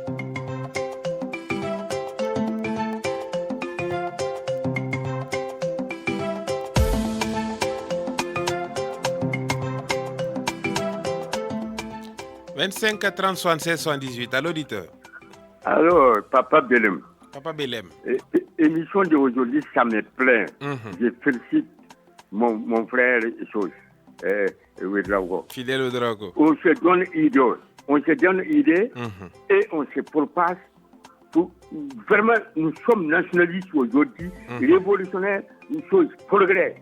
25 à 30 76 78, à l'auditeur. » Alors, Papa Belem. Papa Belem. Émission d'aujourd'hui, ça me plaît. Je félicite mon frère Ouedraogo. Fidèle Ouedraogo. On se donne idée, et on se propage. Vraiment, nous sommes nationalistes aujourd'hui, révolutionnaires, une chose, progrès.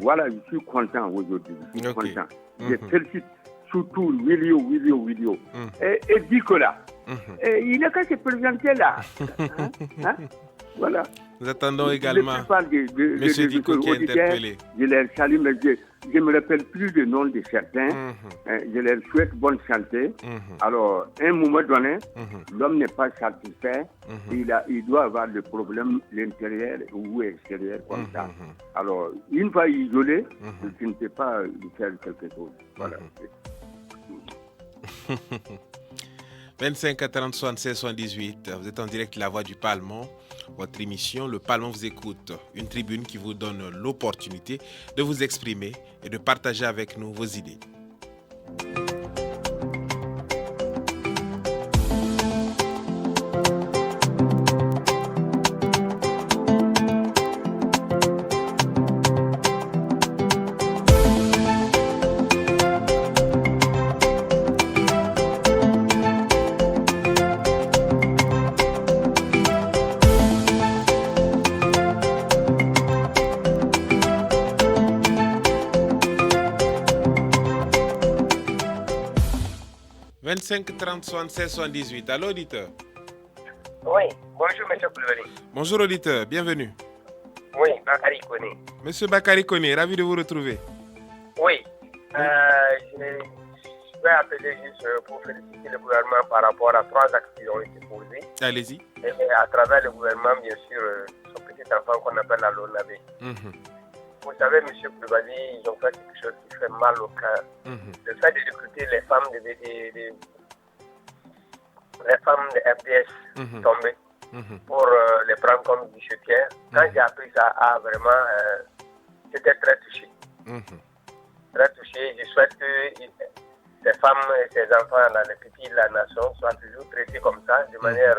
Voilà, je suis content aujourd'hui. Je suis content. Je félicite surtout Wilio. Et Nicolas. Il n'a qu'à se présenter là. Voilà. Nous attendons également M. Diko qui est interpellé. Je les salue, mais je ne me rappelle plus le nom de certains. Je leur souhaite bonne santé. Alors, à un moment donné, l'homme n'est pas satisfait. Il doit avoir le problème l'intérieur ou extérieur comme ça. Alors, une fois isolé, tu ne peux pas faire quelque chose. Voilà. 25 à 30 76 78, vous êtes en direct de la Voix du Parlement. Votre émission, le Parlement vous écoute, une tribune qui vous donne l'opportunité de vous exprimer et de partager avec nous vos idées. « 25 30 76 78. Allô, auditeur. Oui, bonjour, M. Koulibaly. Bonjour, auditeur. Bienvenue. Oui, Bakary Koné. Monsieur Bakary Koné, ravi de vous retrouver. Oui, je vais appeler juste pour féliciter le gouvernement par rapport à 3 actes qui ont été posés. Allez-y. Et à travers le gouvernement, bien sûr, son petit enfant qu'on appelle la Lonabé. Vous savez, M. Koulibaly, ils ont fait quelque chose qui fait mal au cœur. Le fait de recruter les femmes de FDS tombées pour les prendre comme guichetières. Quand j'ai appris ça, vraiment, j'étais très touché. Très touché. Je souhaite que ces femmes et ces enfants, là, les petits de la nation, soient toujours traités comme ça, de manière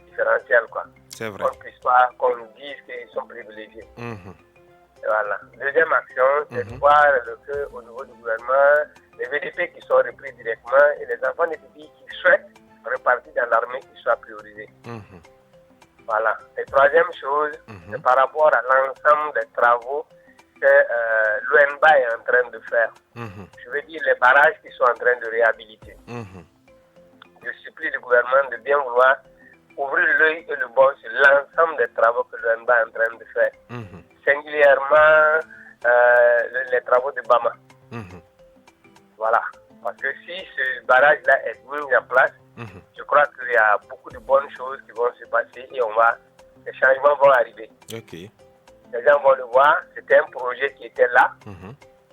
différentielle, quoi. C'est vrai. Qu'on ne puisse pas, qu'on dise qu'ils sont privilégiés. Voilà. Deuxième action, c'est de voir qu'au niveau du gouvernement, les VDP qui sont repris directement et les enfants des pays qui souhaitent repartir dans l'armée qui soient priorisés. Voilà. Et troisième chose, c'est par rapport à l'ensemble des travaux que l'ONBA est en train de faire. Je veux dire les barrages qui sont en train de réhabiliter. Je supplie le gouvernement de bien vouloir ouvrir l'œil et le bon sur l'ensemble des travaux que l'ONBA est en train de faire. Singulièrement les travaux de Bama. Voilà. Parce que si ce barrage-là est mis en place, je crois qu'il y a beaucoup de bonnes choses qui vont se passer et les changements vont arriver. Okay. Les gens vont le voir, c'était un projet qui était là.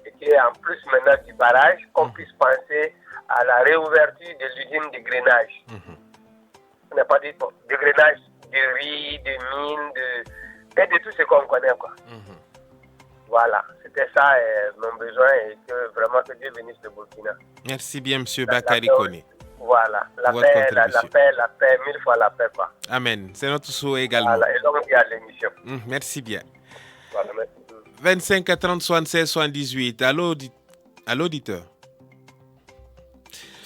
Et qu'en plus maintenant du barrage, qu'on puisse penser à la réouverture de l'usine de grainage. On n'a pas dit de grainage de riz, de mines, de tout ce qu'on connaît, quoi. Voilà, c'était ça mon besoin et que vraiment que Dieu bénisse le Burkina. Merci bien, M. Bakary Koné. Voilà, la paix, 1000 fois la paix, quoi. Amen, c'est notre souhait également. Voilà, et donc il y a l'émission. Merci bien. Voilà, merci. 25 à 30 76 78. Allô, auditeur.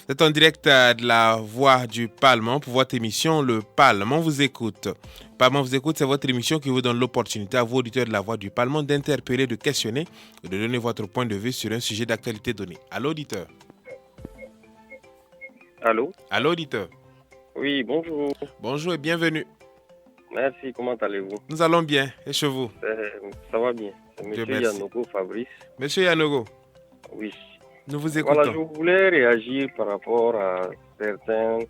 C'est en direct de la Voix du Parlement pour votre émission Le Parlement vous écoute. Le Parlement vous écoute, c'est votre émission qui vous donne l'opportunité à vous, auditeurs de la Voix du Parlement, d'interpeller, de questionner et de donner votre point de vue sur un sujet d'actualité donné. Allô, auditeur. Allô? Allô, auditeur. Oui, bonjour. Bonjour et bienvenue. Merci, comment allez-vous? Nous allons bien, et chez vous? Ça va bien. C'est M. Yanogo Fabrice. Monsieur Yanogo. Oui. Nous vous écoutons. Voilà, je voulais réagir par rapport à certaines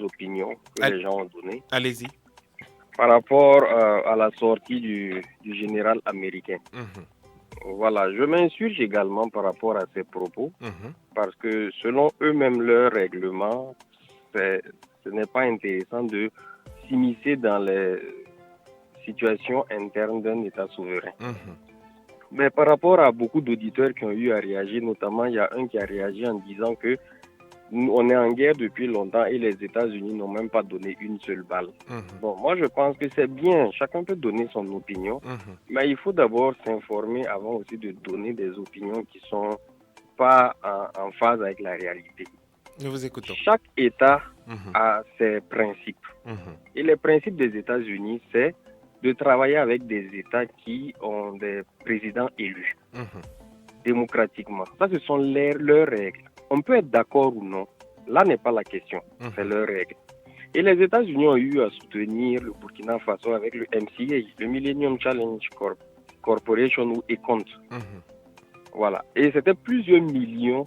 opinions que les gens ont données. Allez-y. Par rapport à la sortie du général américain. Voilà, je m'insurge également par rapport à ces propos, parce que selon eux-mêmes leur règlement, ce n'est pas intéressant de s'immiscer dans les situations internes d'un État souverain. Mais par rapport à beaucoup d'auditeurs qui ont eu à réagir, notamment il y a un qui a réagi en disant que on est en guerre depuis longtemps et les États-Unis n'ont même pas donné une seule balle. Bon, moi je pense que c'est bien, chacun peut donner son opinion, mais il faut d'abord s'informer avant aussi de donner des opinions qui ne sont pas en phase avec la réalité. Nous vous écoutons. Chaque État a ses principes. Et les principes des États-Unis, c'est de travailler avec des États qui ont des présidents élus démocratiquement. Ça, ce sont leurs règles. On peut être d'accord ou non. Là n'est pas la question. C'est leurs règles. Et les États-Unis ont eu à soutenir le Burkina Faso avec le MCA, le Millennium Challenge Corporation ou ECONT. Voilà. Et c'était plusieurs millions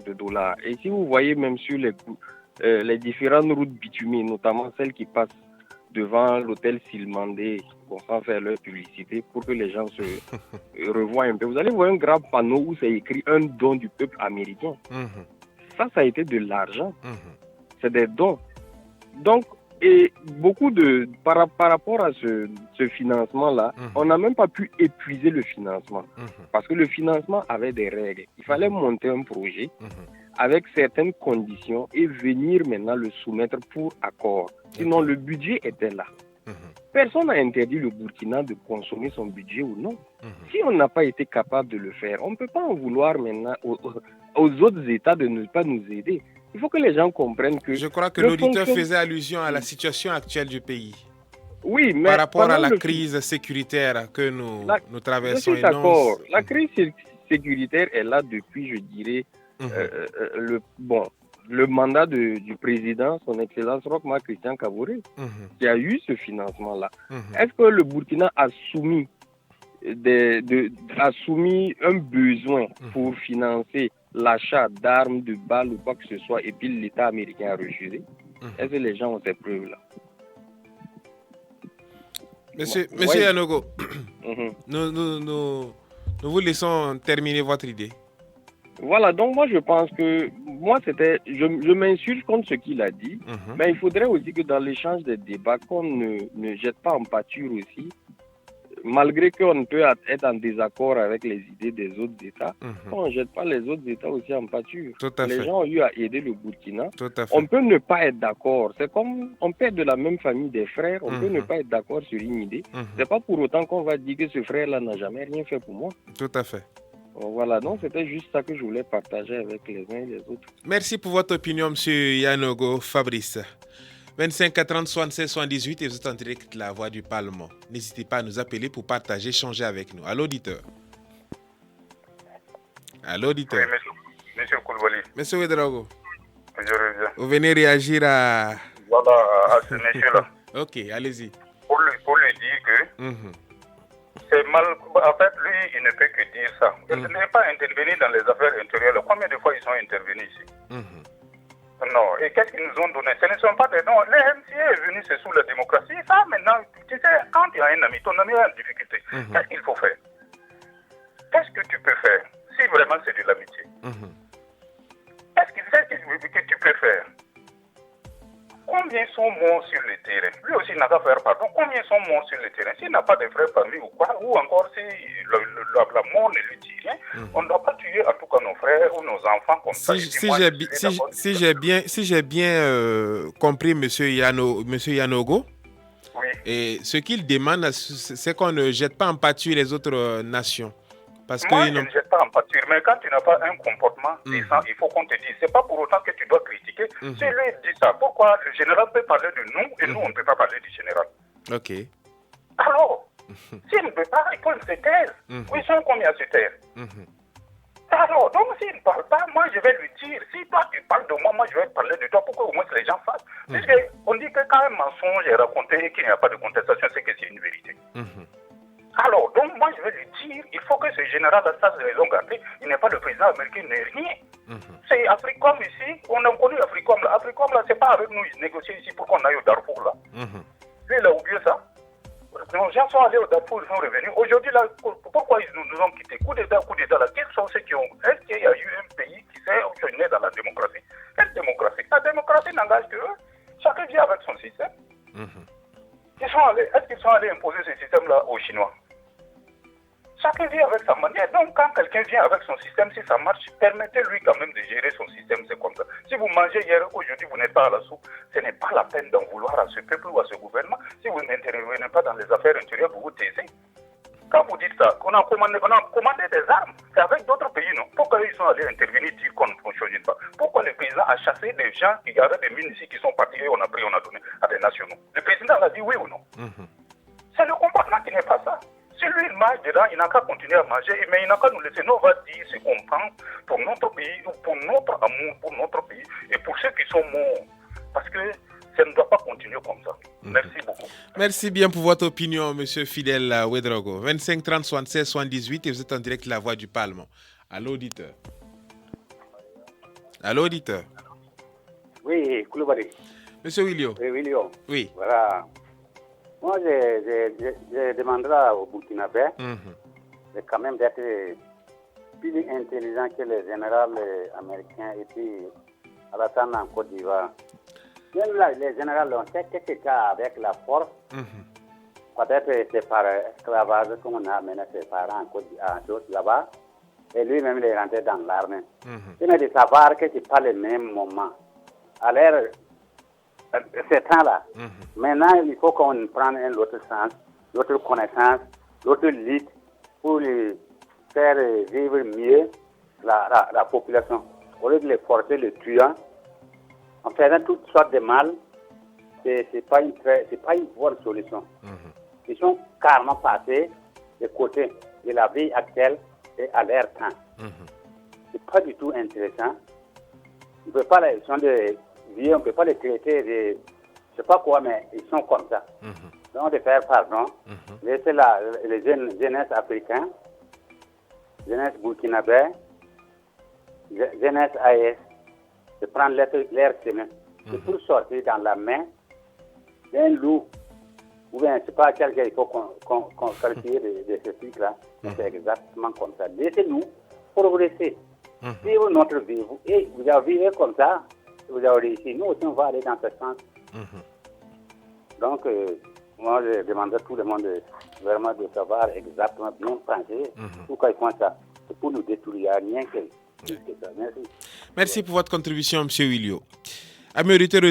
de dollars. Et si vous voyez même sur les différentes routes bitumées, notamment celles qui passent devant l'hôtel Silmandé, sans faire leur publicité, pour que les gens se revoient un peu. Vous allez voir un grand panneau où c'est écrit « Un don du peuple américain ». Ça a été de l'argent. C'est des dons. Donc, et beaucoup par rapport à ce financement-là, on n'a même pas pu épuiser le financement. Parce que le financement avait des règles. Il fallait monter un projet avec certaines conditions et venir maintenant le soumettre pour accord. Sinon, le budget était là. Personne n'a interdit le Burkina de consommer son budget ou non. Si on n'a pas été capable de le faire, on ne peut pas en vouloir maintenant aux autres États de ne pas nous aider. Il faut que les gens comprennent que... Je crois que l'auditeur faisait allusion à la situation actuelle du pays. Oui, mais... Par rapport à la crise sécuritaire que nous traversons. Je suis d'accord. La crise sécuritaire est là depuis, je dirais, le mandat du président, son Excellence Roch-Marc Christian Kaboré, qui a eu ce financement-là. Est-ce que le Burkina a soumis un besoin pour financer l'achat d'armes, de balles ou quoi que ce soit, et puis l'État américain a refusé? Est-ce que les gens ont ces preuves-là? Monsieur Yanogo, nous vous laissons terminer votre idée. Voilà, donc moi je pense que je m'insurge contre ce qu'il a dit, mais il faudrait aussi que dans l'échange des débats, qu'on ne jette pas en pâture aussi malgré qu'on peut être en désaccord avec les idées des autres États, on ne jette pas les autres États aussi en pâture. Les gens ont eu à aider le Burkina. On peut ne pas être d'accord. C'est comme on peut être de la même famille des frères, on peut ne pas être d'accord sur une idée. C'est pas pour autant qu'on va dire que ce frère-là n'a jamais rien fait pour moi. Tout à fait. Voilà, donc c'était juste ça que je voulais partager avec les uns et les autres. Merci pour votre opinion, M. Yanogo Fabrice. 25 40 76 78 et vous êtes en direct de la Voix du Parlement. N'hésitez pas à nous appeler pour partager, échanger avec nous. Allô, auditeur. Allô, auditeur. Oui, monsieur Koulibaly. Monsieur Ouedraogo. Je reviens. Vous venez réagir à... Voilà, à ce monsieur-là. Ok, allez-y. Pour lui dire que c'est mal. En fait, lui, il ne peut que dire ça. Il n'est pas intervenu dans les affaires intérieures. Combien de fois ils sont intervenus ici? Non, et qu'est-ce qu'ils nous ont donné? Ce ne sont pas des dons. Le MCA est venu, c'est sous la démocratie. Ça, maintenant, tu sais, quand tu as un ami, ton ami est en difficulté, qu'est-ce qu'il faut faire? Qu'est-ce que tu peux faire si vraiment c'est de l'amitié? Qu'est-ce que tu peux faire? Combien sont morts sur le terrain? Lui aussi n'a qu'à faire pardon. Combien sont morts sur le terrain? S'il n'a pas de frères parmi ou quoi, ou encore si la mort ne lui dit rien, on ne doit pas tuer en tout cas nos frères ou nos enfants comme ça. Si j'ai bien compris M. Yanogo, oui. Et ce qu'il demande, c'est qu'on ne jette pas en pâture les autres nations. Parce Moi, je ne jette pas en pâture, mais quand tu n'as pas un comportement décent, il faut qu'on te dise. C'est pas pour autant que tu dois critiquer. Si lui dit ça, pourquoi le général peut parler de nous et nous, on ne peut pas parler du général? Ok. Alors, s'il ne peut pas, il faut se taire. Où ils sont combien à se taire? Alors, donc s'il ne parle pas, moi je vais lui dire. Si toi tu parles de moi, moi je vais parler de toi pour qu'au moins les gens fassent. Puisqu'on dit que quand un mensonge est raconté et qu'il n'y a pas de contestation, c'est que c'est une vérité. Alors, donc moi je vais lui dire, il faut que ce général sache raison garder. Il n'est pas le président américain, il n'est rien. C'est Africom ici, on a connu Africom là. Africom là, c'est pas avec nous, ils négocient ici pour qu'on aille au Darfour là. Lui, il a oublié ça. Les gens sont allés au Darfour, ils sont revenus. Aujourd'hui, là, pourquoi ils nous ont quittés? Coup d'État, là. Quels sont ceux qui ont... Est-ce qu'il y a eu un pays qui s'est fonctionné dans la démocratie? Quelle démocratie? La démocratie n'engage que eux. Chacun vit avec son système. Est-ce qu'ils sont allés imposer ce système-là aux Chinois? Chacun vit avec sa manière. Donc, quand quelqu'un vient avec son système, si ça marche, permettez-lui quand même de gérer son système. C'est comme ça. Si vous mangez hier, aujourd'hui, vous n'êtes pas à la soupe, ce n'est pas la peine d'en vouloir à ce peuple ou à ce gouvernement. Si vous n'intervenez pas dans les affaires intérieures, vous vous taisez. Quand vous dites ça, qu'on a commandé des armes, c'est avec d'autres pays, non? Pourquoi ils sont allés intervenir, dire qu'on ne fonctionne pas? Pourquoi le président a chassé des gens qui avaient des mines ici, qui sont partis et on a pris, on a donné à des nationaux? Le président a dit oui ou non? C'est le comportement qui n'est pas ça. Si lui, il mange dedans, il n'a qu'à continuer à manger, mais il n'a qu'à nous laisser. Nous, on va dire ce qu'on pense pour notre pays, ou pour notre amour, pour notre pays, et pour ceux qui sont morts. Parce que ça ne doit pas continuer comme ça. Merci beaucoup. Merci bien pour votre opinion, M. Fidèle Ouedraogo. 25 30 76 78 et vous êtes en direct de la Voix du Parlement. Allô, auditeur. Allô, auditeur. Oui, Koulibaly. Monsieur Willio. Oui, Willio. Oui. Voilà. Moi, je demanderai au Burkinabé de quand même d'être plus intelligent que les généraux américains et puis Alassane en Côte d'Ivoire. Même là, les généraux ont fait quelques cas avec la force. Peut-être c'est par esclavage qu'on a amené ses parents en Côte d'Ivoire là-bas. Et lui-même, il est rentré dans l'armée. Il m'a de savoir que c'est pas le même moment. Alors, ces temps-là. Maintenant, il faut qu'on prenne un autre sens, l'autre connaissance, l'autre lutte pour les faire vivre mieux la population. Au lieu de les forcer, le tuant, en faisant toutes sortes de mal, c'est pas une bonne solution. Ils sont carrément passés de côté de la vie actuelle et à leur temps. C'est pas du tout intéressant. On ne peut pas les on ne peut pas les traiter de je sais pas quoi, mais ils sont comme ça. Donc de faire pardon, laisser les jeunesse africains, jeunesse burkinabé, jeunesse AES, de prendre leur chemin. C'est pour sortir dans la main d'un loup, ou bien je sais pas quelqu'un, il faut qu'on qualifie de ce truc-là. C'est exactement comme ça. Laissez-nous progresser, vivre notre vie. Et vous avez vécu comme ça, vous avez réussi. Nous aussi, on va aller dans ce sens. Donc, moi, je demande à tout le monde vraiment de savoir exactement bien penser pourquoi ils font ça. C'est pour nous détruire, il n'y a rien que ça. Merci. Merci pour votre contribution, M. Willio. Amis auditeurs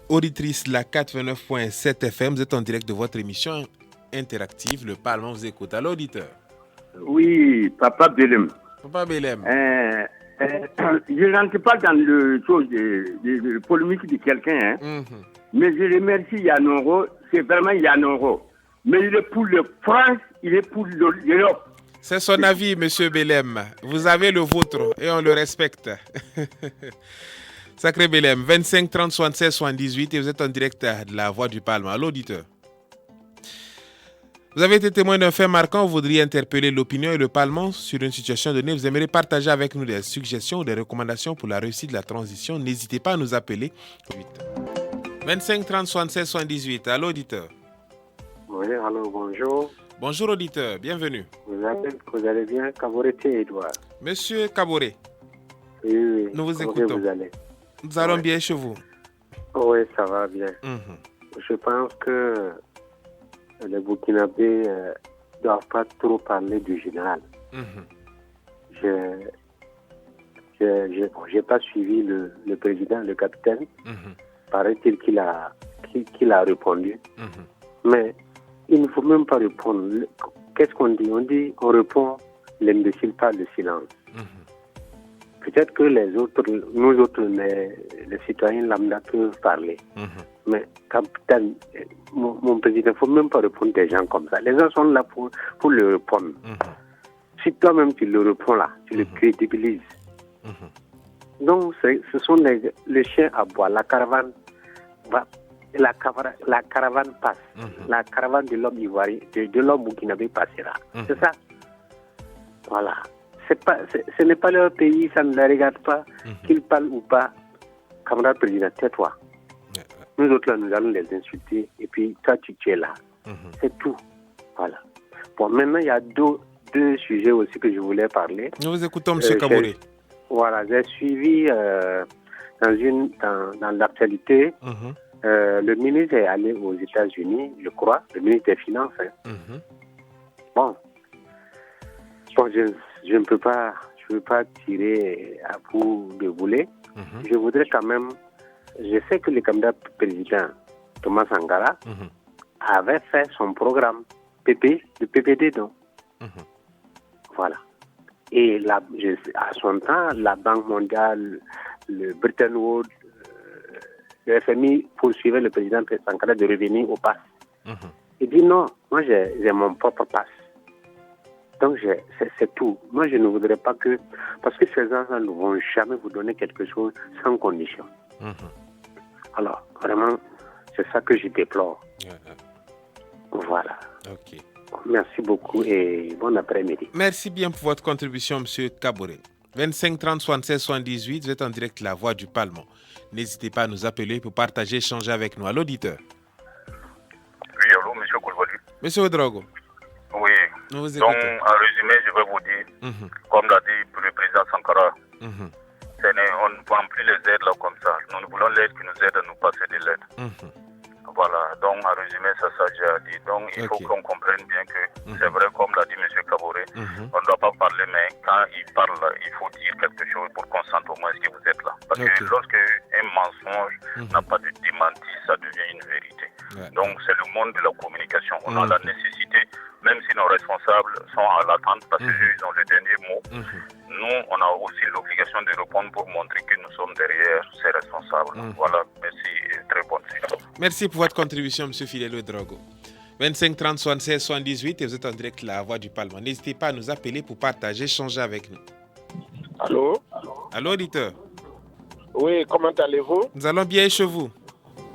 auditrices, la 89.7 FM, vous êtes en direct de votre émission interactive, le Parlement vous écoute. Allô, auditeur. Oui, Papa Belem. Papa Belem. Je n'entre pas dans le chose de polémique de quelqu'un, mais je remercie Yanoro, c'est vraiment Yanoro. Mais il est pour le France, il est pour l'Europe. C'est son avis, M. Belem. Vous avez le vôtre et on le respecte. Sacré Belem, 25 30 76 78 et vous êtes en direct de la Voix du Parlement. Allô, auditeur. Vous avez été témoin d'un fait marquant, vous voudriez interpeller l'opinion et le Parlement sur une situation donnée. Vous aimeriez partager avec nous des suggestions ou des recommandations pour la réussite de la transition. N'hésitez pas à nous appeler. 25 30 76 78. Allô, auditeur. Oui, allô, bonjour. Bonjour, auditeur. Bienvenue. Vous allez bien, Kaboré Edouard. Monsieur Kaboré. Oui. Nous vous écoutons. Nous allons bien chez vous. Oui, ça va bien. Je pense que les Burkinabés ne doivent pas trop parler du général. Je n'ai pas suivi le président, le capitaine. Paraît-il qu'il a répondu. Mais il ne faut même pas répondre. Qu'est-ce qu'on dit? On répond, l'imbécile parle de silence. Peut-être que nous autres, les citoyens lambda peuvent parler. Mais capitaine, mon président, il ne faut même pas répondre des gens comme ça. Les gens sont là pour le répondre. Si toi-même tu le réponds là, tu le crédibilises. Donc ce sont les chiens à bois. La caravane va, la caravane passe. La caravane de l'homme ivoirien, de l'homme burkinabé passera. C'est ça. Voilà. Ce n'est pas leur pays, ça ne les regarde pas, qu'ils parlent ou pas. Camarade président, tais-toi. Nous autres là, nous allons les insulter et puis toi tu es là. C'est tout. Voilà. Bon, maintenant il y a deux sujets aussi que je voulais parler. Nous vous écoutons, M. Kaboré. Voilà, j'ai suivi dans l'actualité. Le ministre est allé aux États-Unis, je crois, le ministre des Finances. Bon, je ne peux pas tirer à bout de boulet. Je voudrais quand même. Je sais que le candidat président Thomas Sankara avait fait son programme le PPD, donc. Voilà. Et à son temps, la Banque mondiale, le Bretton Woods, le FMI poursuivait le président Sankara de revenir au pass. Il dit non, moi j'ai mon propre pass. Donc c'est tout. Moi je ne voudrais pas que... Parce que ces gens ne vont jamais vous donner quelque chose sans condition. Alors, vraiment, c'est ça que je déplore. Voilà. Ok. Merci beaucoup et bon après-midi. Merci bien pour votre contribution, M. Kaboré. 25 30 76 78, vous êtes en direct La Voix du Parlement. N'hésitez pas à nous appeler pour partager, échanger avec nous. À l'auditeur. Oui, allô, M. Koulibaly. M. Ouedraogo. Oui. Nous vous donc, écoutons. en résumé, je vais vous dire, comme l'a dit le président Sankara, on ne vend plus les aides là comme ça. Nous voulons l'aide qui nous aide à nous passer de l'aide. Voilà, donc en résumé, ça s'est déjà dit. Donc il faut qu'on comprenne bien que c'est vrai, comme l'a dit M. Kaboré, on ne doit pas parler, mais quand il parle, il faut dire quelque chose pour qu'on sente au moins ce que vous êtes là. Parce que lorsque un mensonge n'a pas de démenti, ça devient une vérité. Donc c'est le monde de la communication. On a la nécessité, même si nos responsables sont à l'attente parce qu'ils ont le dernier mot, nous, on a aussi l'obligation de répondre pour montrer que nous sommes derrière ces responsables. Voilà, merci et très bonne suite. Merci pour votre contribution, M. Fidel Ouedraogo. 25 30 76 78 et vous êtes en direct La Voix du Parlement. N'hésitez pas à nous appeler pour partager, échanger avec nous. Allô? Allô, auditeur? Oui, comment allez-vous? Nous allons bien chez vous.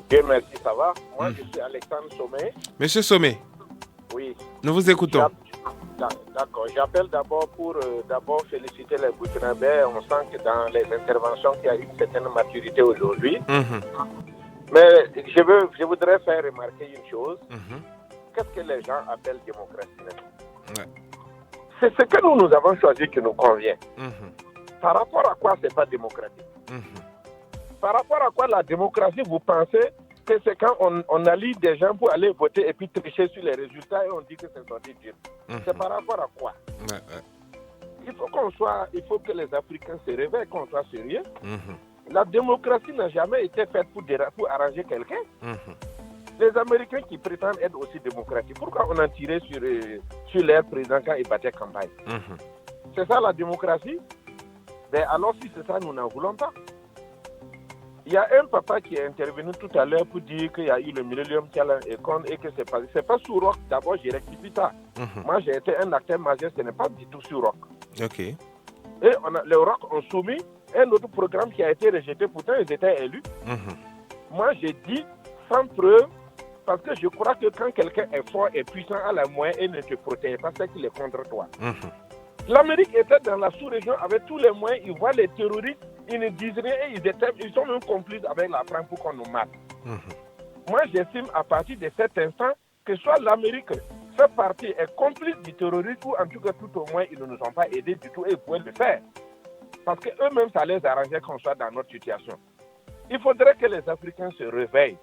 Bien, merci, ça va. Moi, je suis Alexandre Sommet. Monsieur Sommet. Oui. Nous vous écoutons. D'accord. J'appelle d'abord pour féliciter les Burkinabés. On sent que dans les interventions qu'il y a une certaine maturité aujourd'hui. Mais je voudrais faire remarquer une chose. Qu'est-ce que les gens appellent démocratie? C'est ce que nous avons choisi qui nous convient. Par rapport à quoi c'est pas démocratique? Par rapport à quoi la démocratie, vous pensez que c'est quand on allie des gens pour aller voter et puis tricher sur les résultats et on dit que c'est sorti dur. C'est par rapport à quoi? Il faut que les Africains se réveillent, qu'on soit sérieux. La démocratie n'a jamais été faite pour arranger quelqu'un. Les Américains qui prétendent être aussi démocratiques, pourquoi on a tiré sur leur président quand il battait campagne? C'est ça la démocratie? Ben alors si c'est ça, nous n'en voulons pas. Il y a un papa qui est intervenu tout à l'heure pour dire qu'il y a eu le Millennium Challenge et que c'est pas sous rock. D'abord, j'ai rectifié ça. Moi, j'ai été un acteur majeur, ce n'est pas du tout sur rock. Et les rock ont soumis un autre programme qui a été rejeté, pourtant ils étaient élus. Moi, j'ai dit sans preuve, parce que je crois que quand quelqu'un est fort et puissant à la moyenne et ne te protège pas, c'est qu'il est contre toi. L'Amérique était dans la sous-région avec tous les moyens, ils voient les terroristes, ils ne disent rien et ils sont même complices avec la France pour qu'on nous mate. Moi, j'estime à partir de cet instant que soit l'Amérique fait partie, est complice du terrorisme ou en tout cas tout au moins ils ne nous ont pas aidés du tout et ils pouvaient le faire. Parce qu'eux-mêmes, ça les arrangeait qu'on soit dans notre situation. Il faudrait que les Africains se réveillent.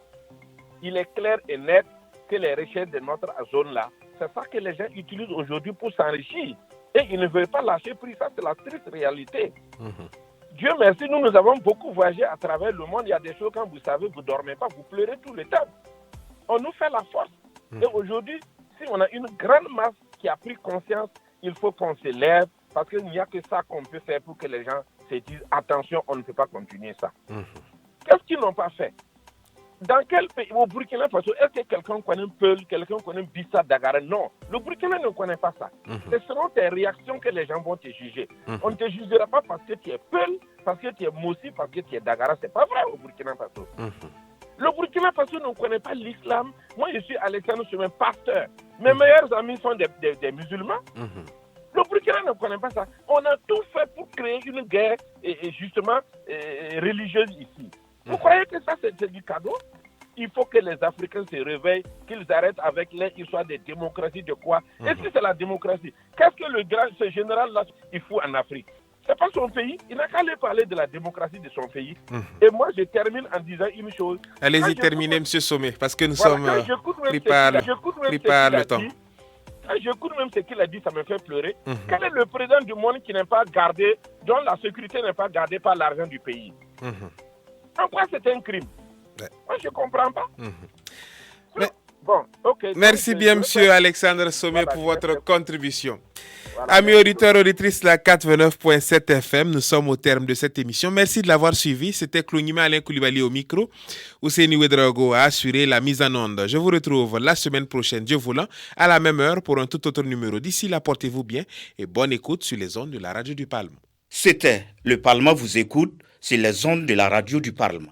Il est clair et net que les richesses de notre zone-là, c'est ça que les gens utilisent aujourd'hui pour s'enrichir. Et ils ne veulent pas lâcher prise. Ça, c'est la triste réalité. Dieu merci, nous avons beaucoup voyagé à travers le monde. Il y a des choses, quand vous savez, vous ne dormez pas, vous pleurez tout le temps. On nous fait la force. Et aujourd'hui, si on a une grande masse qui a pris conscience, il faut qu'on se lève parce qu'il n'y a que ça qu'on peut faire pour que les gens se disent attention, on ne peut pas continuer ça. Qu'est-ce qu'ils n'ont pas fait? Dans quel pays? Au Burkina Faso, est-ce que quelqu'un connaît Peul, quelqu'un connaît Bissa Dagara? Non. Le Burkina ne connaît pas ça. Ce seront tes réactions que les gens vont te juger. On ne te jugera pas parce que tu es Peul, parce que tu es Moussi, parce que tu es Dagara. C'est pas vrai au Burkina Faso. Le Burkina Faso ne connaît pas l'islam. Moi, je suis Alexandre Chemin, pasteur. Mes meilleurs amis sont des musulmans. Le Burkina ne connaît pas ça. On a tout fait pour créer une guerre justement religieuse ici. Vous croyez que ça, c'est du cadeau? Il faut que les Africains se réveillent, qu'ils arrêtent avec leur histoire de démocratie, de quoi? Est-ce que c'est la démocratie? Qu'est-ce que ce général-là, il fout en Afrique? C'est pas son pays. Il n'a qu'à aller parler de la démocratie de son pays. Et moi, je termine en disant une chose. Allez-y, terminez, M. Sommet, parce que nous sommes pris par le temps. Quand j'écoute même ce qu'il a dit, ça me fait pleurer. Quel est le président du monde qui n'est pas gardé, dont la sécurité n'est pas gardée par l'argent du pays? En quoi c'est un crime? Moi, je ne comprends pas. Bon, okay. Merci bien, M. Alexandre Sommet, pour votre contribution. Amis auditeurs, auditrices de la 89.7 FM, nous sommes au terme de cette émission. Merci de l'avoir suivi. C'était Clognima Alain Koulibaly au micro. Ousseini Ouedraogo a assuré la mise en onde. Je vous retrouve la semaine prochaine, Dieu voulant, à la même heure pour un tout autre numéro. D'ici là, portez-vous bien et bonne écoute sur les ondes de la radio du Parlement. C'était Le Parlement vous écoute sur les ondes de la radio du Parlement.